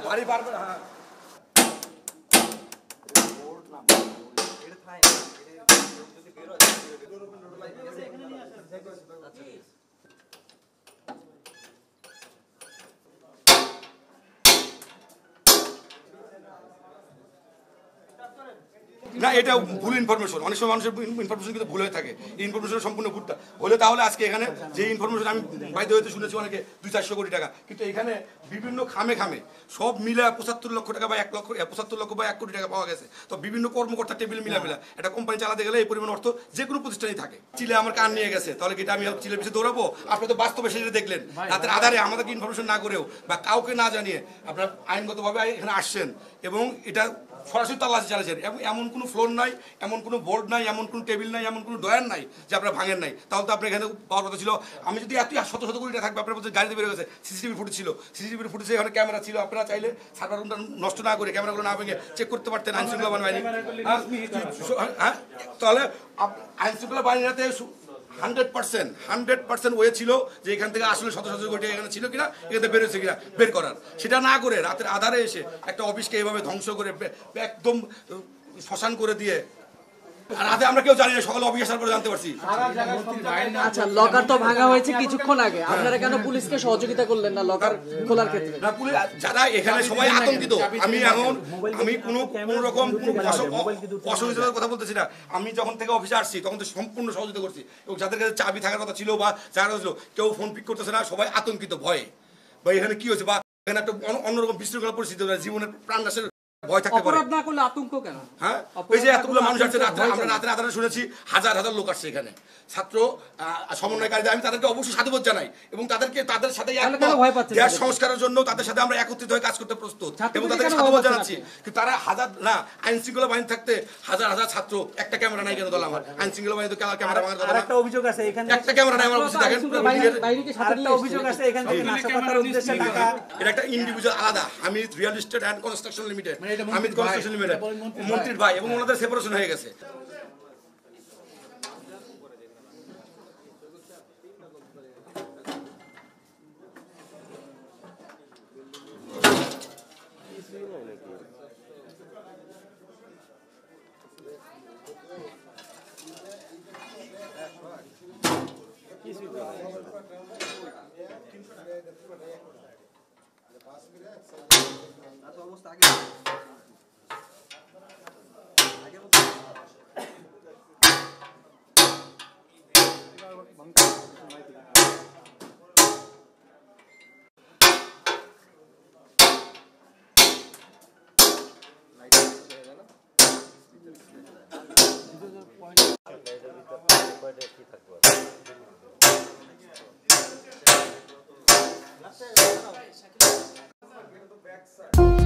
ভারী পারবে হ্যাঁ না এটা ভুল ইনফরমেশন অনেক সময় মানুষের ইনফরমেশন কিন্তু ভুল হয়ে থাকে এই ইনফরমেশন সম্পূর্ণ ভুলটা হলে তাহলে আজকে এখানে যে ইনফরমেশন আমি বাইরে হইতে শুনেছি অনেকে 200-400 কোটি টাকা কিন্তু এখানে বিভিন্ন খামে খামে সব মিলে 75 লক্ষ টাকা বা 1 লক্ষ 75 লক্ষ বা 1 কোটি টাকা পাওয়া গেছে তো বিভিন্ন কর্মকর্তা টেবিল মিলা একটা কোম্পানি চালাতে গেলে এই পরিমাণ অর্থ যে কোনো প্রতিষ্ঠানেই থাকে চিলে আমার কান নিয়ে গেছে তাহলে কি এটা আমি চিলের পিছিয়ে দৌড়াবো আপনি তো বাস্তবে সেটা দেখলেন রাতের আধারে আমাদেরকে ইনফরমেশন না করেও বা কাউকে না জানিয়ে আপনারা আইনগতভাবে এখানে আসছেন এবং এটা সরাসরি তল্লাশি চালাচ্ছেন এবং এমন কোনো ফ্লোর নাই এমন কোনো বোর্ড নাই এমন কোনো টেবিল নাই এমন কোনো ডয়ার নাই যে আপনারা ভাঙেন নাই তাহলে তো আপনার এখানে পাওয়ার কথা ছিল আমি যদি এত শত শত কোটি টাকা থাকবে আপনার বলতে গাড়িতে বেরো গেছে সিসিটিভি ফুটেজ ছিল সিসিটিভি ফুটেজে এখানে ক্যামেরা ছিল আপনারা চাইলে সার্ভার রুমটা নষ্ট না করে ক্যামেরাগুলো না ভেঙে চেক করতে পারতেন আইন শৃঙ্খলা বাহিনী হ্যাঁ তাহলে আইন শৃঙ্খলা বাহিনীতে 100% ওয়ে ছিল যে এখান থেকে আসলে শত শত কোটি এখানে ছিল কিনা এখান থেকে বেরোচ্ছে কিনা বের করার সেটা না করে রাতের আধারে এসে একটা অফিসকে এভাবে ধ্বংস করে একদম শ্মশান করে দিয়ে রাতে আমরা কেউ জানি না সকালে অফিস আসার পরে জানতে পারছি আচ্ছা লকার তো ভাঙা হয়েছে কিছুক্ষণ আগে আপনারা কেন পুলিশকে সহযোগিতা করলেন না লকার খোলার ক্ষেত্রে না পুলিশ যারা এখানে সবাই আতঙ্কিত আমি কোনো রকম অসুবিধার কথা বলতেছি না আমি যখন থেকে অফিসে আসছি তখন তো সম্পূর্ণ সহযোগিতা করছি এবং যাদের কাছে চাবি থাকার কথা ছিল বা যারা ছিল কেউ ফোন পিক করতেছে না সবাই আতঙ্কিত ভয়ে বা এখানে কি হয়েছে বা এখানে একটা অন্যরকম বিশৃঙ্খলা পরিস্থিতি জীবনের প্রাণ নাশের ভয় থাকতে পারে অপরাধ না করলে আতঙ্ক কেন হ্যাঁ এই যে এতগুলো মানুষ আসছে আমরা রাতের আধারে শুনেছি হাজার হাজার লোক আসছে এখানে ছাত্র সমন্বয়কারীদের আমি তাদেরকে অবশ্যই সাধুবাদ জানাই এবং তাদের সাথে দেশ সংস্কারের জন্য তাদের সাথে আমরা একত্রিত হয়ে কাজ করতে প্রস্তুত এবং তাদেরকে সাধুবাদ জানাচ্ছি কিন্তু তারা হাজার না আইন শৃঙ্খলা বাহিনী থাকতে হাজার হাজার ছাত্র একটা ক্যামেরা নাই কেন দল আমার আইন শৃঙ্খলা বাহিনী তো ক্যামেরা ভাঙার কথা একটা অভিযোগ আছে এখানে একটা ক্যামেরা নাই আমার কাছে দেখেন আরেকটা অভিযোগ আছে এখান থেকে নাশকতার উদ্দেশ্যে টাকা এটা একটা ইন্ডিভিজুয়াল আলাদা Hamid real estate and construction limited Hamid construction limited মন্ত্রীর ভাই এবং ওনাদের সেপারেশন হয়ে গেছে Backside.